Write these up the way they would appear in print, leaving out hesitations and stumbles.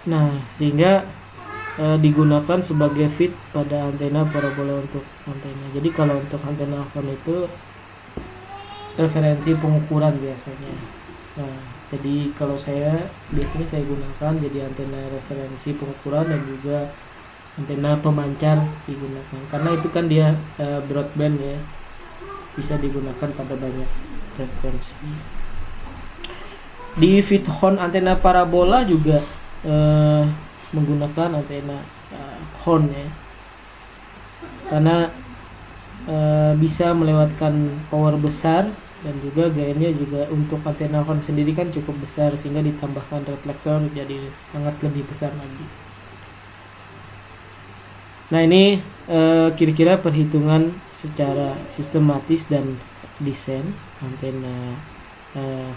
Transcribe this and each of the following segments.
Nah, sehingga digunakan sebagai feed pada antena parabola untuk antena. Jadi kalau untuk antena horn itu referensi pengukuran biasanya. Nah, jadi kalau saya biasanya saya gunakan jadi antena referensi pengukuran dan juga antena pemancar digunakan karena itu kan dia broadband ya, bisa digunakan pada banyak frekuensi. Di feed horn antena parabola juga menggunakan antena horn ya, karena bisa melewatkan power besar dan juga gainnya juga untuk antena horn sendiri kan cukup besar sehingga ditambahkan reflektor jadi sangat lebih besar lagi. Nah, ini kira-kira perhitungan secara sistematis dan desain antena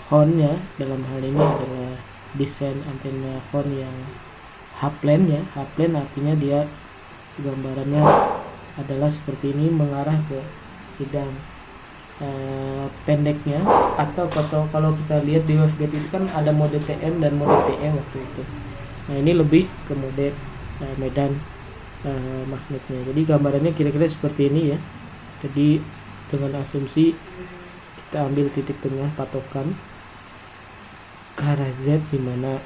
horn ya. Dalam hal ini adalah desain antena horn yang H-plane ya. H-plane artinya dia gambarannya adalah seperti ini, mengarah ke bidang pendeknya, atau kalau kita lihat di waveguide itu kan ada mode TM dan mode TE waktu itu. Nah, ini lebih ke mode medan magnetnya. Jadi gambarannya kira-kira seperti ini ya. Jadi dengan asumsi kita ambil titik tengah patokan ke arah Z, dimana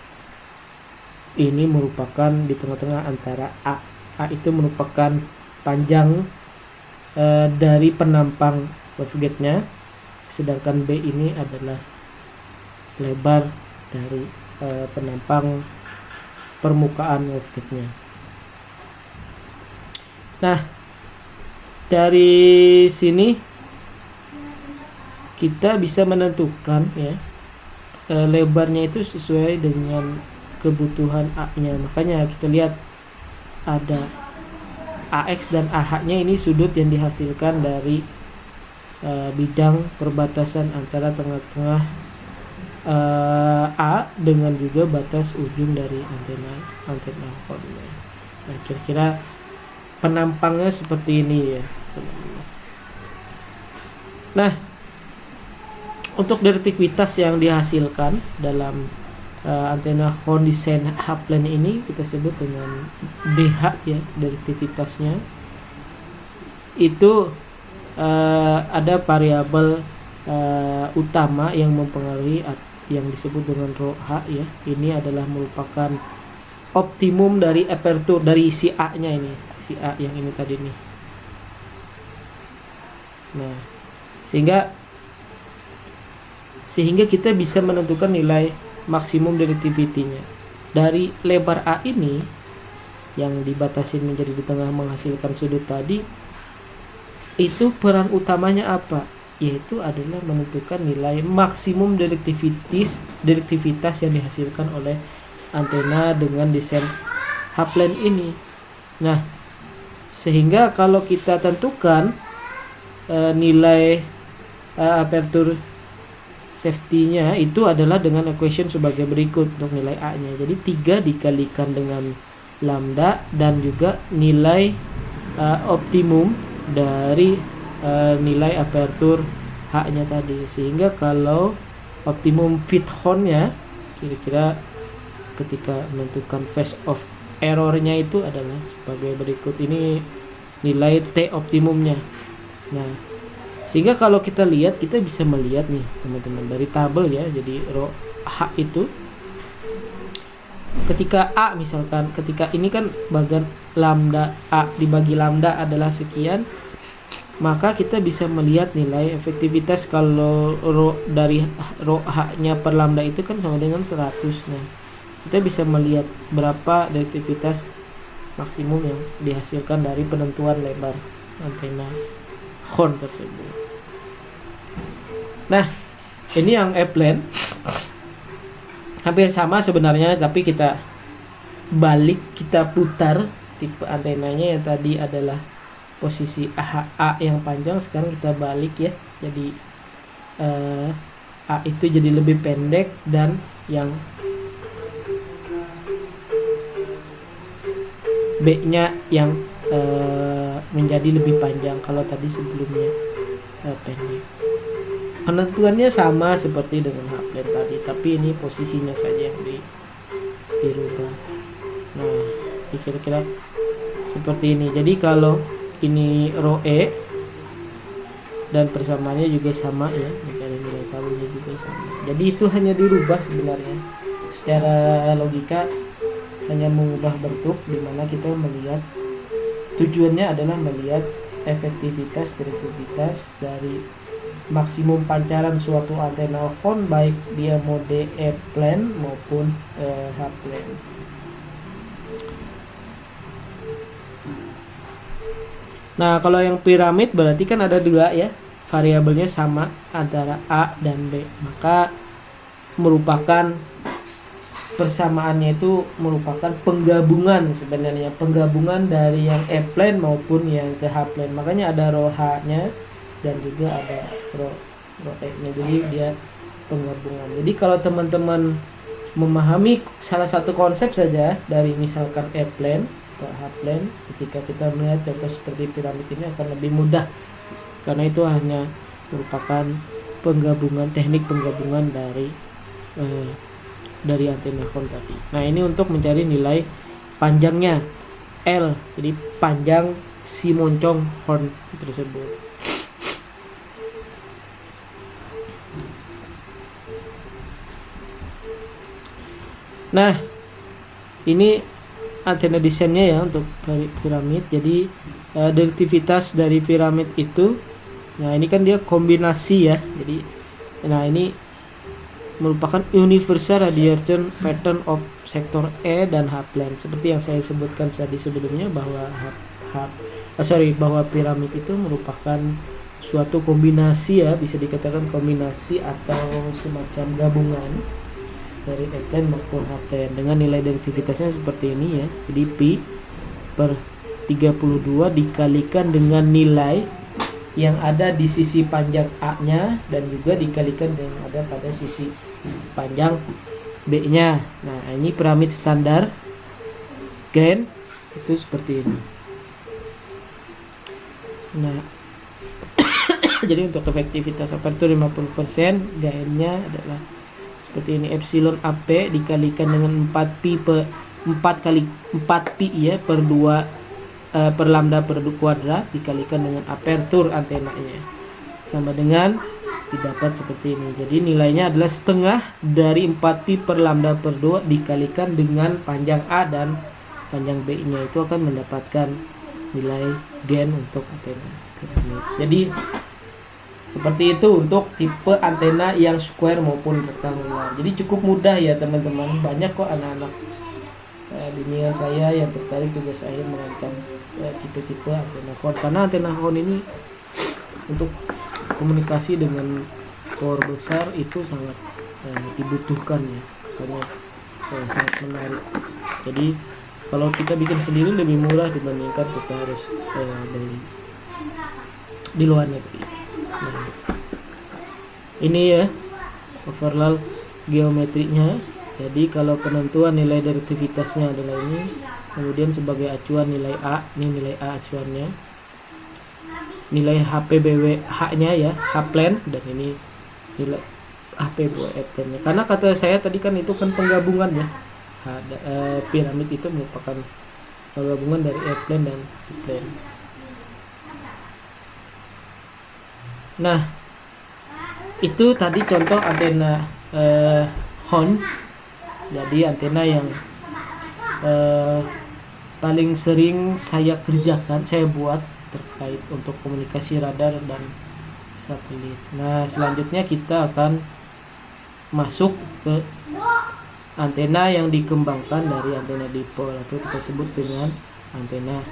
ini merupakan di tengah-tengah antara A. A itu merupakan panjang dari penampang waveguide-nya, sedangkan B ini adalah lebar dari penampang permukaan waveguide-nya. Nah, dari sini kita bisa menentukan ya lebarnya itu sesuai dengan kebutuhan A-nya. Makanya kita lihat ada AX dan AH-nya, ini sudut yang dihasilkan dari bidang perbatasan antara tengah-tengah A dengan juga batas ujung dari antena horn. Nah, kira-kira penampangnya seperti ini ya. Nah, untuk directivitas yang dihasilkan dalam antena horn desain H-plane ini kita sebut dengan DH ya, directivitasnya. Itu ada variabel utama yang mempengaruhi yang disebut dengan rho H ya. Ini adalah merupakan optimum dari aperture dari si A-nya ini, si A yang ini tadi nih. Nah, sehingga kita bisa menentukan nilai maksimum directivity-nya. Dari lebar A ini yang dibatasi menjadi di tengah menghasilkan sudut tadi, itu peran utamanya apa? Yaitu adalah menentukan nilai maksimum directivitas yang dihasilkan oleh antena dengan desain H-plane ini. Nah, sehingga kalau kita tentukan nilai aperture safety-nya itu adalah dengan equation sebagai berikut untuk nilai A-nya. Jadi 3 dikalikan dengan lambda dan juga nilai optimum dari nilai aperture H-nya tadi. Sehingga kalau optimum feed horn-nya kira-kira ketika menentukan phase of error-nya itu adalah sebagai berikut. Ini nilai T optimumnya. Nah, sehingga kalau kita lihat, kita bisa melihat nih teman-teman dari tabel ya. Jadi rho H itu ketika A misalkan, ketika ini kan bagian lambda A dibagi lambda adalah sekian, maka kita bisa melihat nilai efektivitas kalau dari rho H-nya per lambda itu kan sama dengan 100. Nah, kita bisa melihat berapa directivitas maksimum yang dihasilkan dari penentuan lebar antena horn tersebut. Nah, ini yang E-plane hampir sama sebenarnya, tapi kita balik, kita putar tipe antenanya. Yang tadi adalah posisi A yang panjang, sekarang kita balik ya. Jadi A itu jadi lebih pendek dan yang B-nya yang menjadi lebih panjang kalau tadi sebelumnya pendek. Penentuannya sama seperti dengan H-plane tadi, tapi ini posisinya saja yang dirubah. kira-kira seperti ini. Jadi kalau ini row E dan persamaannya juga sama ya, jika ada nilai tabunya juga sama. Jadi itu hanya dirubah sebenarnya secara logika, hanya mengubah bentuk, dimana kita melihat tujuannya adalah melihat efektivitas directivitas dari maksimum pancaran suatu antena phone, baik dia mode E-plane maupun H-plane. Nah, kalau yang piramid berarti kan ada dua ya, variabelnya sama antara A dan B, maka merupakan persamaannya itu merupakan penggabungan, sebenarnya penggabungan dari yang E-plane maupun yang ke H-plane. Makanya ada row H-nya dan juga ada row E-nya, jadi dia penggabungan. Jadi kalau teman-teman memahami salah satu konsep saja dari misalkan E-plane atau H-plane, ketika kita melihat contoh seperti piramid ini akan lebih mudah, karena itu hanya merupakan penggabungan, teknik penggabungan dari antena phone tadi. Nah, ini untuk mencari nilai panjangnya L, jadi panjang si moncong horn tersebut. Nah, ini antena desainnya ya untuk dari piramid. Jadi directivitas dari piramid itu, nah ini kan dia kombinasi ya. Jadi nah ini merupakan universal radiation pattern of sektor E dan H-plane. Seperti yang saya sebutkan tadi sebelumnya bahwa bahwa piramid itu merupakan suatu kombinasi ya, bisa dikatakan kombinasi atau semacam gabungan dari E-plane maupun H-plane dengan nilai directivitasnya seperti ini ya. Jadi pi per 32 dikalikan dengan nilai yang ada di sisi panjang A-nya dan juga dikalikan dengan ada pada sisi panjang B-nya. Nah, ini piramid standar gain itu seperti ini. Nah, jadi untuk efektivitas apertur 50%, gainnya adalah seperti ini, epsilon AP dikalikan dengan 4pi ya per 2 per lambda per kuadrat dikalikan dengan apertur antenanya sama dengan didapat seperti ini. Jadi nilainya adalah setengah dari 4pi per lambda per 2 dikalikan dengan panjang A dan panjang B nya, itu akan mendapatkan nilai gain untuk antena piramid. Jadi seperti itu untuk tipe antena yang square maupun rektangular. Jadi cukup mudah ya teman-teman. Banyak kok anak-anak bimbingan saya yang tertarik tugas akhir merancang tipe-tipe antena phone, karena antena phone ini untuk komunikasi dengan tower besar itu sangat dibutuhkan ya, karena sangat menarik. Jadi kalau kita bikin sendiri lebih murah dibandingkan kita harus beli di luar negeri. Nah, ini ya overall geometrinya. Jadi kalau penentuan nilai directivitasnya adalah ini, kemudian sebagai acuan nilai A, ini nilai A acuannya, nilai HPBW H-nya ya, H-plane, dan ini nilai HPBW E-plane-nya. Karena kata saya tadi kan itu kan penggabungan ya, piramid itu merupakan penggabungan dari E-plane dan H-plane. Nah, itu tadi contoh antena horn. Jadi antena yang paling sering saya kerjakan, saya buat terkait untuk komunikasi radar dan satelit. Nah, selanjutnya kita akan masuk ke antena yang dikembangkan dari antena dipol, atau kita sebut dengan antena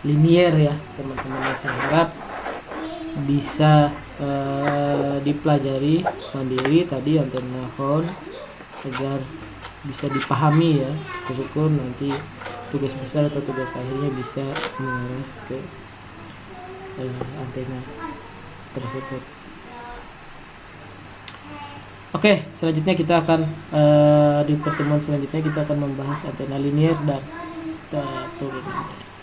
linier ya teman-teman. Saya harap bisa dipelajari mandiri tadi antena horn agar bisa dipahami ya. Syukur nanti tugas besar atau tugas akhirnya bisa mengarah ke antena tersebut. Oke, selanjutnya kita akan di pertemuan selanjutnya kita akan membahas antena linier dan turunannya.